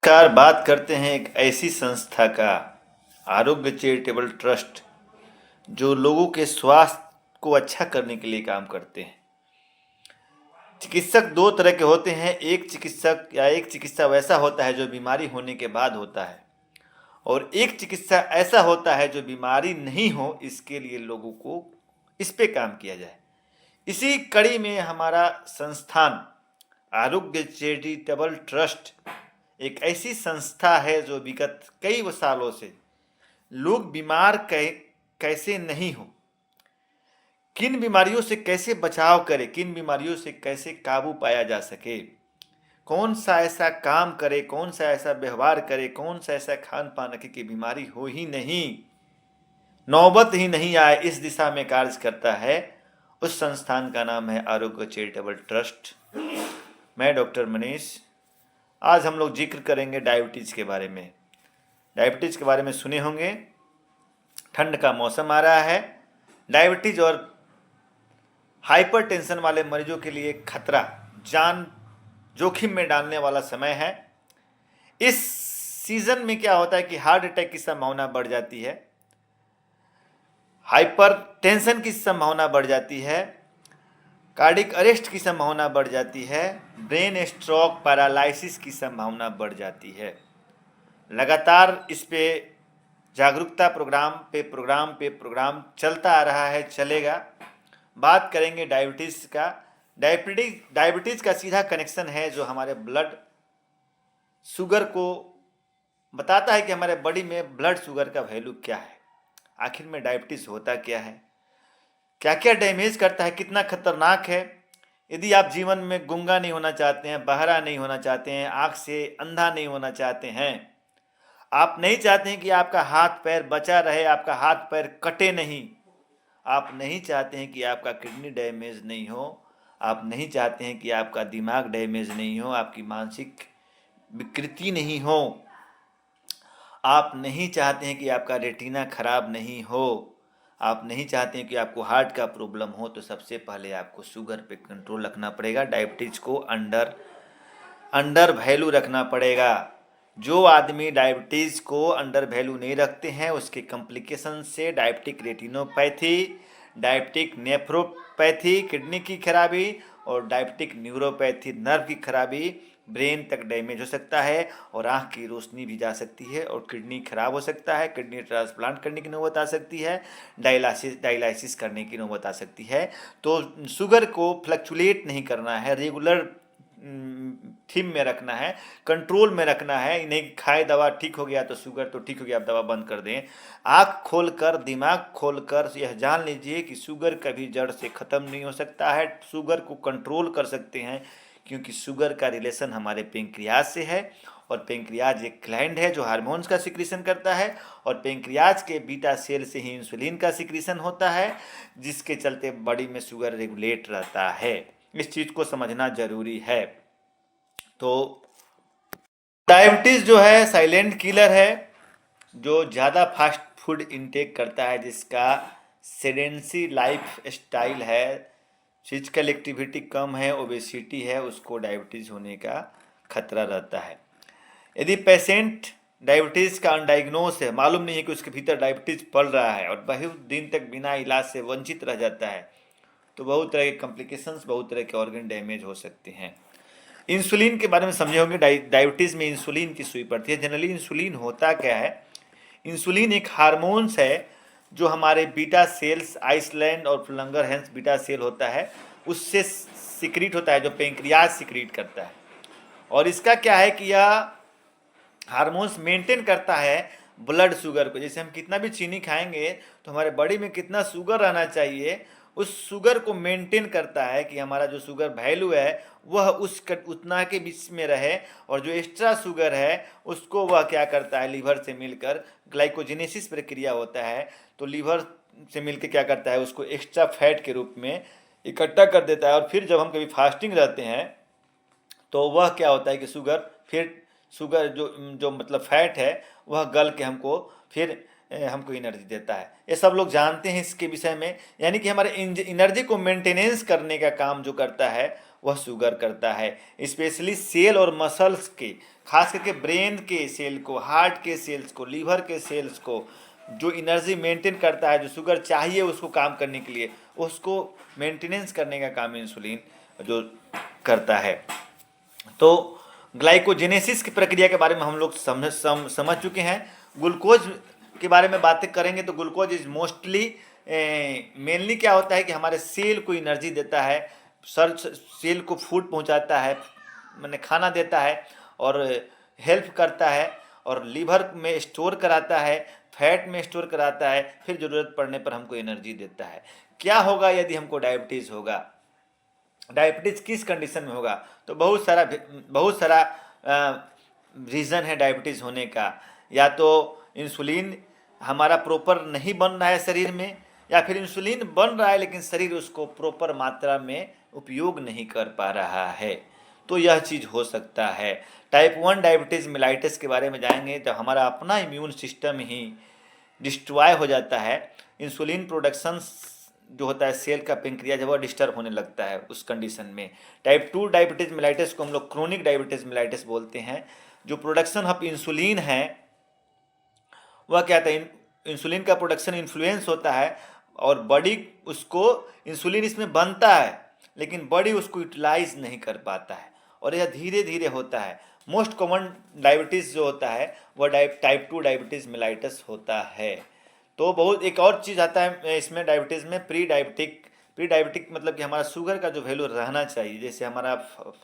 Car बात करते हैं एक ऐसी संस्था का, आरोग्य चैरिटेबल ट्रस्ट, जो लोगों के स्वास्थ्य को अच्छा करने के लिए काम करते हैं। चिकित्सक दो तरह के होते हैं। एक चिकित्सा वैसा होता है जो बीमारी होने के बाद होता है, और एक चिकित्सा ऐसा होता है जो बीमारी नहीं हो इसके लिए लोगों को इस पे काम किया जाए। इसी कड़ी में हमारा संस्थान आरोग्य चैरिटेबल ट्रस्ट एक ऐसी संस्था है जो विगत कई सालों से लोग बीमार कैसे नहीं हो, किन बीमारियों से कैसे बचाव करें, किन बीमारियों से कैसे काबू पाया जा सके, कौन सा ऐसा काम करे, कौन सा ऐसा व्यवहार करे, कौन सा ऐसा खान पान रखे कि बीमारी हो ही नहीं, नौबत ही नहीं आए, इस दिशा में कार्य करता है। उस संस्थान का नाम है आरोग्य चैरिटेबल ट्रस्ट। मैं डॉक्टर मनीष। आज हम लोग जिक्र करेंगे डायबिटीज़ के बारे में। डायबिटीज़ के बारे में सुने होंगे, ठंड का मौसम आ रहा है। डायबिटीज़ और हाइपरटेंशन वाले मरीजों के लिए खतरा, जान जोखिम में डालने वाला समय है। इस सीजन में क्या होता है कि हार्ट अटैक की संभावना बढ़ जाती है, हाइपरटेंशन की संभावना बढ़ जाती है, कार्डिक अरेस्ट की संभावना बढ़ जाती है, ब्रेन स्ट्रोक पैरालिसिस की संभावना बढ़ जाती है। लगातार इस पे जागरूकता प्रोग्राम चलता आ रहा है, चलेगा। बात करेंगे डायबिटीज़ का। डायबिटीज़ का सीधा कनेक्शन है जो हमारे ब्लड शुगर को बताता है कि हमारे बॉडी में ब्लड शुगर का वैल्यू क्या है। आखिर में डायबिटीज़ होता क्या है, क्या क्या डैमेज करता है, कितना खतरनाक है। यदि आप जीवन में गूंगा नहीं होना चाहते हैं, बहरा नहीं होना चाहते हैं, आँख से अंधा नहीं होना चाहते हैं, आप नहीं चाहते हैं कि आपका हाथ पैर बचा रहे, आपका हाथ पैर कटे नहीं, आप नहीं चाहते हैं कि आपका किडनी डैमेज नहीं हो, आप नहीं चाहते हैं कि आपका दिमाग डैमेज नहीं हो, आपकी मानसिक विकृति नहीं हो, आप नहीं चाहते हैं कि आपका रेटिना खराब नहीं हो, आप नहीं चाहते हैं कि आपको हार्ट का प्रॉब्लम हो, तो सबसे पहले आपको शुगर पे कंट्रोल रखना पड़ेगा। डायबिटीज़ को अंडर वैल्यू रखना पड़ेगा। जो आदमी डायबिटीज़ को अंडर वैल्यू नहीं रखते हैं उसके कॉम्प्लिकेशन से diabetic retinopathy, diabetic nephropathy kidney की खराबी, और डायबिटिक न्यूरोपैथी नर्व की खराबी, ब्रेन तक डैमेज हो सकता है, और आँख की रोशनी भी जा सकती है, और किडनी खराब हो सकता है, किडनी ट्रांसप्लांट करने की नौबत आ सकती है, डायलिसिस करने की नौबत आ सकती है। तो शुगर को फ्लक्चुएट नहीं करना है, रेगुलर थीम में रखना है, कंट्रोल में रखना है। नहीं खाए दवा ठीक हो गया तो शुगर तो ठीक हो गया, आप दवा बंद कर दें। आँख खोलकर, दिमाग खोलकर यह जान लीजिए कि शुगर कभी जड़ से ख़त्म नहीं हो सकता है। शुगर को कंट्रोल कर सकते हैं, क्योंकि शुगर का रिलेशन हमारे पेंक्रियाज से है, और पेंक्रियाज एक ग्लैंड है जो हार्मोन्स का सिक्रीशन करता है, और पेंक्रियाज के बीटा सेल से ही इंसुलिन का सिक्रीशन होता है, जिसके चलते बॉडी में शुगर रेगुलेट रहता है। इस चीज़ को समझना जरूरी है। तो डायबिटीज़ जो है साइलेंट किलर है, जो ज़्यादा फास्ट फूड इंटेक करता है, जिसका सेडेंसी लाइफ स्टाइल है, फिजिकल एक्टिविटी कम है, ओबेसिटी है, उसको डायबिटीज़ होने का खतरा रहता है। यदि पेशेंट डायबिटीज़ का अनडायग्नोस है, मालूम नहीं है कि उसके भीतर डायबिटीज़ पल रहा है, और बहुत दिन तक बिना इलाज से वंचित रह जाता है, तो बहुत तरह के कॉम्प्लिकेशंस, बहुत तरह के ऑर्गन डैमेज हो सकते हैं। इंसुलिन के बारे में समझे होंगे। डायबिटीज़ में इंसुलिन की सुई पड़ती है। जनरली इंसुलिन होता क्या है? इंसुलिन एक हार्मोन्स है जो हमारे बीटा सेल्स, आइसलैंड और लंगरहैंस बीटा सेल होता है, उससे सिक्रीट होता है, जो पेंक्रियाज सिक्रीट करता है। और इसका क्या है कि यह हार्मोन्स मेंटेन करता है ब्लड शुगर को। जैसे हम कितना भी चीनी खाएंगे तो हमारे बॉडी में कितना शुगर रहना चाहिए, उस शुगर को मेंटेन करता है कि हमारा जो शुगर वैल्यू है वह उतना के बीच में रहे, और जो एक्स्ट्रा शुगर है उसको वह क्या करता है, लीवर से मिलकर ग्लाइकोजेनेसिस प्रक्रिया होता है, तो लीवर से मिलकर क्या करता है, उसको एक्स्ट्रा फैट के रूप में इकट्ठा कर देता है। और फिर जब हम कभी फास्टिंग रहते हैं तो वह क्या होता है कि शुगर जो मतलब फैट है वह गल के हमको एनर्जी देता है। ये सब लोग जानते हैं इसके विषय में। यानी कि हमारे एनर्जी को मेंटेनेंस करने का काम जो करता है वह शुगर करता है। स्पेशली सेल और मसल्स के, खास करके ब्रेन के सेल को, हार्ट के सेल्स को, लीवर के सेल्स को जो एनर्जी मेंटेन करता है, जो शुगर चाहिए उसको काम करने के लिए, उसको मेंटेनेंस करने का काम इंसुलिन जो करता है। तो ग्लाइकोजेनेसिस की प्रक्रिया के बारे में हम लोग समझ चुके हैं। ग्लूकोज के बारे में बातें करेंगे तो ग्लूकोज इज मोस्टली मेनली क्या होता है कि हमारे सेल को एनर्जी देता है, सेल को फूड पहुंचाता है, मैंने खाना देता है और हेल्प करता है, और लीवर में स्टोर कराता है, फैट में स्टोर कराता है, फिर ज़रूरत पड़ने पर हमको एनर्जी देता है। क्या होगा यदि हमको डायबिटीज़ होगा? डायबिटीज़ किस कंडीशन में होगा? तो बहुत सारा रीज़न है डायबिटीज़ होने का। या तो इंसुलिन हमारा प्रॉपर नहीं बन रहा है शरीर में, या फिर इंसुलिन बन रहा है लेकिन शरीर उसको प्रॉपर मात्रा में उपयोग नहीं कर पा रहा है, तो यह चीज़ हो सकता है। टाइप 1 डायबिटीज़ मेलाइटिस के बारे में जाएंगे तो हमारा अपना इम्यून सिस्टम ही डिस्ट्रॉय हो जाता है। इंसुलिन प्रोडक्शन जो होता है सेल का पेंक्रिया, जब वह डिस्टर्ब होने लगता है उस कंडीशन में। टाइप 2 डायबिटीज़ मेलाइटिस को हम लोग क्रोनिक डायबिटीज़ मेलाइटिस बोलते हैं। जो प्रोडक्शन ऑफ इंसुलिन है वह क्या होता है, इंसुलिन का प्रोडक्शन इन्फ्लुएंस होता है और बॉडी उसको, इंसुलिन इसमें बनता है लेकिन बॉडी उसको यूटिलाइज नहीं कर पाता है, और यह धीरे धीरे होता है। मोस्ट कॉमन डायबिटीज़ जो होता है वह टाइप 2 डायबिटीज़ मेलाइटिस होता है। तो बहुत एक और चीज़ आता है इसमें डायबिटीज़ में, प्री डायबिटिक मतलब कि हमारा शुगर का जो वैल्यू रहना चाहिए। जैसे हमारा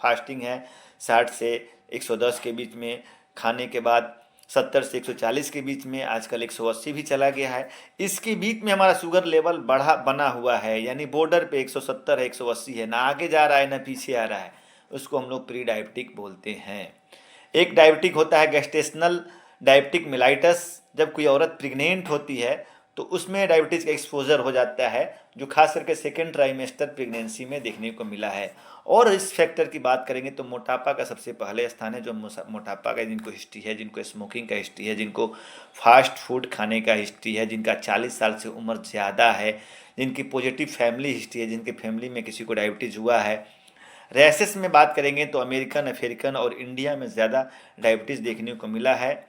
फास्टिंग है 60 से 110 के बीच में, खाने के बाद 70 से 140 के बीच में, आजकल 180 भी चला गया है। इसके बीच में हमारा शुगर लेवल बना हुआ है, यानी बॉर्डर पे 170 है, 180 है, ना आगे जा रहा है ना पीछे आ रहा है, उसको हम लोग प्री डायबिटिक बोलते हैं। एक डायबिटिक होता है गेस्टेशनल डायबिटिक मेलाइटस। जब कोई औरत प्रेग्नेंट होती है तो उसमें डायबिटीज़ का एक्सपोजर हो जाता है, जो खास करके सेकेंड ट्राइमेस्टर प्रेगनेंसी में देखने को मिला है। और इस फैक्टर की बात करेंगे तो मोटापा का सबसे पहले स्थान है। जो मोटापा का जिनको हिस्ट्री है, जिनको स्मोकिंग का हिस्ट्री है, जिनको फास्ट फूड खाने का हिस्ट्री है, जिनका 40 साल से उम्र ज़्यादा है, जिनकी पॉजिटिव फैमिली हिस्ट्री है, जिनके फैमिली में किसी को डायबिटीज़ हुआ है। रेसेस में बात करेंगे तो अमेरिकन, अफ्रीकन और इंडिया में ज़्यादा डायबिटीज़ देखने को मिला है।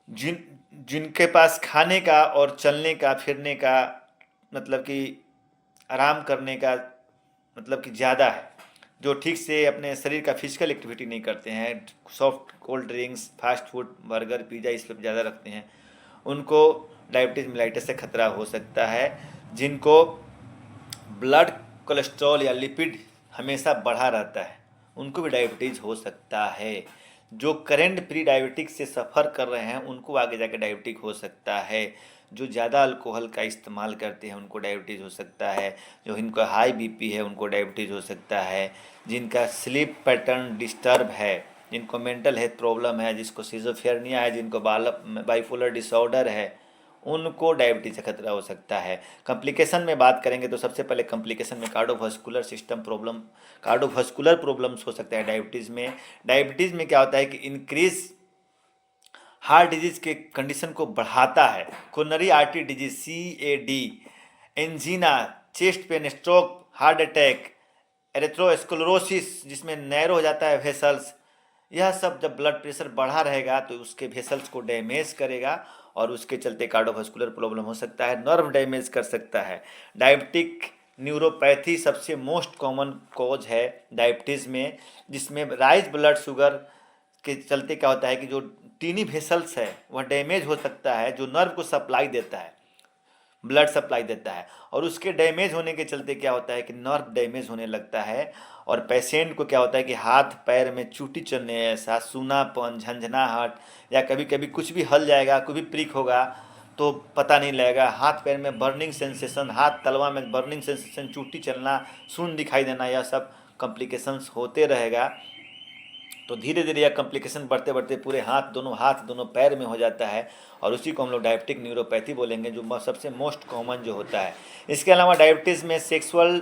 जिनके पास खाने का और चलने का, फिरने का, मतलब कि आराम करने का मतलब कि ज़्यादा है, जो ठीक से अपने शरीर का फिजिकल एक्टिविटी नहीं करते हैं, soft cold drinks, fast food, burger, pizza इस पर ज़्यादा रखते हैं, उनको डायबिटीज़ मेलाइटिस से खतरा हो सकता है। जिनको ब्लड कोलेस्ट्रॉल या लिपिड हमेशा बढ़ा रहता है उनको भी डायबिटीज़ हो सकता है। जो करेंट प्री डायबिटिक से सफ़र कर रहे हैं उनको आगे जाके डायबिटिक हो सकता है। जो ज़्यादा अल्कोहल का इस्तेमाल करते हैं उनको डायबिटीज़ हो सकता है। जो इनको हाई बीपी है उनको डायबिटीज़ हो सकता है। जिनका स्लीप पैटर्न डिस्टर्ब है, जिनको मेंटल हेल्थ प्रॉब्लम है, जिसको सिजोफ्रेनिया है, जिनको बाइपोलर डिसऑर्डर है, उनको डायबिटीज़ का खतरा हो सकता है। कॉम्प्लिकेशन में बात करेंगे तो सबसे पहले कॉम्प्लिकेशन में cardiovascular system problem, cardiovascular problems हो सकता है डायबिटीज़ में। डायबिटीज़ में क्या होता है कि इंक्रीज हार्ट डिजीज़ के कंडीशन को बढ़ाता है। Coronary artery disease, CAD, angina, chest pain, stroke, heart attack, arteriosclerosis जिसमें नैरो हो जाता है वेसल्स, यह सब जब ब्लड प्रेशर बढ़ा रहेगा तो उसके वेसल्स को डैमेज करेगा और उसके चलते कार्डियोवास्कुलर प्रॉब्लम हो सकता है, नर्व डैमेज कर सकता है। डायबिटिक न्यूरोपैथी सबसे मोस्ट कॉमन कॉज है डायबिटीज़ में, जिसमें राइज ब्लड शुगर के चलते क्या होता है कि जो टीनी वेसल्स है वह डैमेज हो सकता है, जो नर्व को सप्लाई देता है, ब्लड सप्लाई देता है, और उसके डैमेज होने के चलते क्या होता है कि नर्व डैमेज होने लगता है और पेशेंट को क्या होता है कि हाथ पैर में चूटी चलने ऐसा, सूनापन, झंझनाहट, या कभी कभी कुछ भी हल जाएगा, कोई भी प्रिक होगा तो पता नहीं लगेगा, हाथ पैर में बर्निंग सेंसेशन, हाथ तलवा में बर्निंग सेंसेशन, चूटी चलना, सून दिखाई देना, यह सब कॉम्प्लिकेशंस होते रहेगा। तो धीरे धीरे यह कॉम्प्लिकेशन बढ़ते बढ़ते पूरे हाथ, दोनों पैर में हो जाता है, और उसी को हम लोग डायबिटिक न्यूरोपैथी बोलेंगे, जो सबसे मोस्ट कॉमन जो होता है। इसके अलावा डायबिटीज़ में सेक्सुअल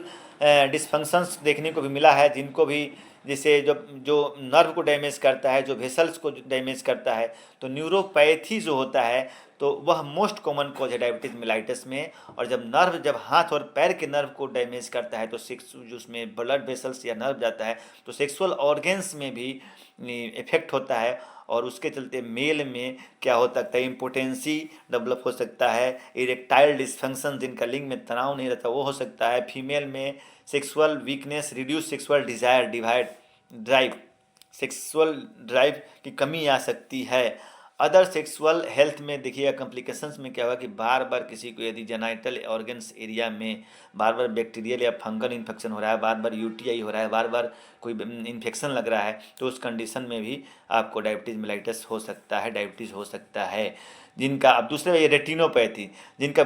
डिस्फंक्शंस देखने को भी मिला है, जिनको भी जैसे जब जो नर्व को डैमेज करता है, जो वेसल्स को डैमेज करता है, तो न्यूरोपैथी जो होता है तो वह मोस्ट कॉमन कॉज है डायबिटीज़ मेलाइटस में। और जब हाथ और पैर के नर्व को डैमेज करता है तो जो उसमें ब्लड वेसल्स या नर्व जाता है तो सेक्सुअल ऑर्गेन्स में भी इफेक्ट होता है, और उसके चलते मेल में क्या हो सकता है, इम्पोटेंसी डेवलप हो सकता है, इरेक्टाइल डिसफंक्शन जिनका लिंग में तनाव नहीं रहता वो हो सकता है, फीमेल में sexual weakness, reduce sexual desire, drive, sexual drive की कमी आ सकती है। अदर सेक्सुअल हेल्थ में देखिएगा कॉम्प्लिकेशंस में क्या होगा कि बार बार किसी को यदि जेनाइटल ऑर्गन्स एरिया में बार बार बैक्टीरियल या फंगल इन्फेक्शन हो रहा है, बार बार यूटीआई हो रहा है, बार बार कोई इन्फेक्शन लग रहा है, तो उस कंडीशन में भी आपको डायबिटीज़ मेलाइटस हो सकता है, डायबिटीज़ हो सकता है। जिनका अब दूसरे ये रेटिनोपैथी, जिनका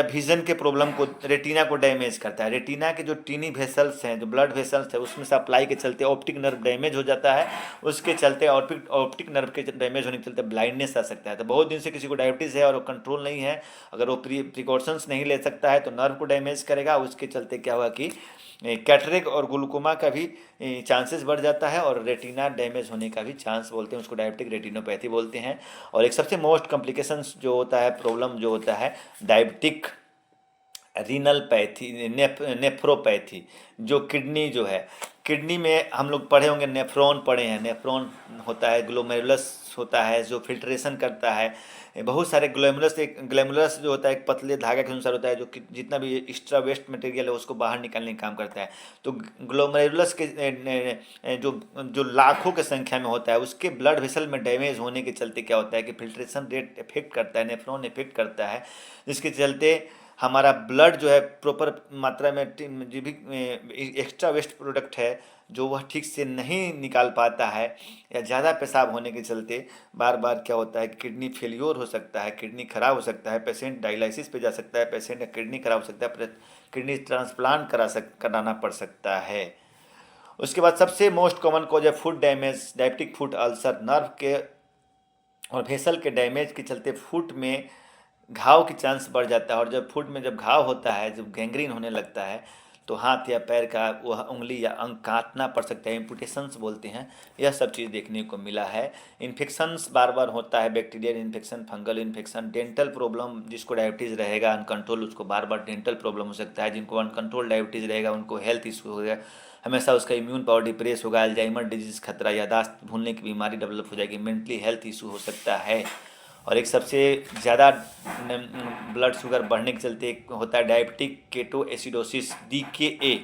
विजन के प्रॉब्लम को, रेटिना को डैमेज करता है। रेटिना के जो टीनी वेसल्स हैं, जो ब्लड वेसल्स है, उसमें सप्लाई के चलते ऑप्टिक नर्व डैमेज हो जाता है, उसके चलते ऑप्टिक नर्व के डैमेज होने के चलते ब्लाइंडनेस आ सकता है। तो बहुत दिन से किसी को डायबिटीज़ है और वो कंट्रोल नहीं है, अगर वो प्रिकॉशंस नहीं ले सकता है तो नर्व को डैमेज करेगा, उसके चलते क्या होगा कि कैटरेक्ट और ग्लूकोमा का भी चांसेस बढ़ जाता है, और रेटिना डैमेज होने का भी चांस बोलते हैं, उसको डायबिटिक रेटिनोपैथी बोलते हैं। और एक सबसे मोस्ट कॉम्प्लिकेशंस जो होता है, प्रॉब्लम जो होता है, डायबिटिक रीनल पैथी, नेफ्रोपैथी, जो किडनी जो है, किडनी में हम लोग पढ़े होंगे, नेफ्रॉन पढ़े हैं, नेफ्रॉन होता है, ग्लोमेरुलस होता है जो फिल्ट्रेशन करता है, बहुत सारे ग्लैमुलस जो होता है एक पतले धागे के अनुसार होता है, जो कि जितना भी एक्स्ट्रा वेस्ट मटेरियल है उसको बाहर निकालने का काम करता है। तो ग्लोमेरुलस के जो जो लाखों के संख्या में होता है, उसके ब्लड वेसल में डैमेज होने के चलते क्या होता है कि फिल्ट्रेशन रेट इफेक्ट करता है, नेफ्रॉन इफेक्ट करता है, जिसके चलते हमारा ब्लड जो है प्रॉपर मात्रा में जो भी एक्स्ट्रा वेस्ट प्रोडक्ट है जो वह ठीक से नहीं निकाल पाता है, या ज़्यादा पेशाब होने के चलते बार बार क्या होता है कि किडनी फेल्योर हो सकता है, किडनी खराब हो सकता है, पेशेंट डायलिसिस पे जा सकता है, पेशेंट का किडनी खराब हो सकता है, किडनी ट्रांसप्लांट कराना पड़ सकता है। उसके बाद सबसे मोस्ट कॉमन कॉज है food damage, diabetic food ulcer, nerve के और वेसल के डैमेज के चलते फुट में घाव की चांस बढ़ जाता है, और जब फुट में जब घाव होता है, जब गैंग्रीन होने लगता है, तो हाथ या पैर का वह उंगली या अंग काटना पड़ सकता है, इम्पुटेशंस बोलते हैं। यह सब चीज़ देखने को मिला है। इन्फेक्शंस बार बार होता है, bacterial infection, fungal infection, dental problem, जिसको डायबिटीज़ रहेगा अनकंट्रोल उसको बार बार डेंटल प्रॉब्लम हो सकता है, जिनको अनकंट्रोल डायबिटीज़ रहेगा उनको हेल्थ इशू होगा, हमेशा उसका इम्यून पावर डिप्रेस होगा, अल्जाइमर डिजीज़ खतरा, यादाश्त भूलने की बीमारी डेवलप हो जाएगी, मेंटली हेल्थ इशू हो सकता है। और एक सबसे ज़्यादा ब्लड शुगर बढ़ने के चलते एक होता है डायबिटिक केटो एसिडोसिस, DKA,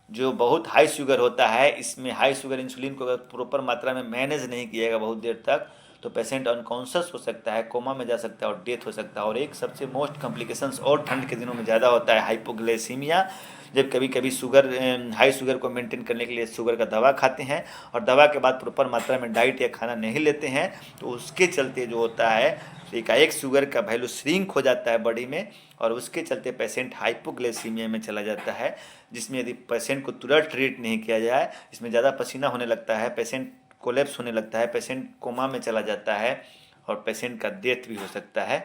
जो बहुत हाई शुगर होता है। इसमें हाई शुगर इंसुलिन को अगर प्रॉपर मात्रा में मैनेज नहीं किएगा बहुत देर तक तो पेशेंट अनकॉन्शियस हो सकता है, कोमा में जा सकता है और डेथ हो सकता है। और एक सबसे मोस्ट कॉम्प्लिकेशंस और ठंड के दिनों में ज़्यादा होता है हाइपोग्लाइसीमिया, जब कभी कभी शुगर हाई शुगर को मेंटेन करने के लिए शुगर का दवा खाते हैं और दवा के बाद प्रॉपर मात्रा में डाइट या खाना नहीं लेते हैं, तो उसके चलते जो होता है एकाएक शुगर का वैल्यू श्रिंक हो जाता है बॉडी में, और उसके चलते पेशेंट हाइपोग्लाइसीमिया में चला जाता है, जिसमें यदि पेशेंट को तुरंत ट्रीट नहीं किया जाए, इसमें ज़्यादा पसीना होने लगता है, पेशेंट कोलैप्स होने लगता है, पेशेंट कोमा में चला जाता है और पेशेंट का डेथ भी हो सकता है।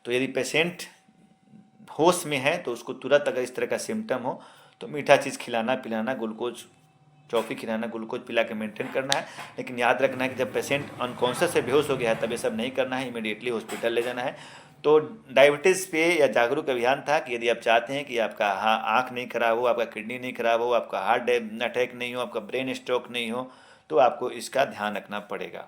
तो यदि पेशेंट होश में है तो उसको तुरंत अगर इस तरह का सिम्टम हो तो मीठा चीज़ खिलाना पिलाना, ग्लूकोज टॉफ़ी खिलाना, ग्लूकोज पिला के मेंटेन करना है। लेकिन याद रखना है कि जब पेशेंट अनकॉन्शियस से बेहोश हो गया है तब ये सब नहीं करना है, इमीडिएटली हॉस्पिटल ले जाना है। तो डायबिटीज़ पे या जागरूक अभियान था कि यदि आप चाहते हैं कि आपका आँख नहीं खराब हो, आपका किडनी नहीं खराब हो, आपका हार्ट अटैक नहीं हो, आपका ब्रेन स्ट्रोक नहीं हो, तो आपको इसका ध्यान रखना पड़ेगा।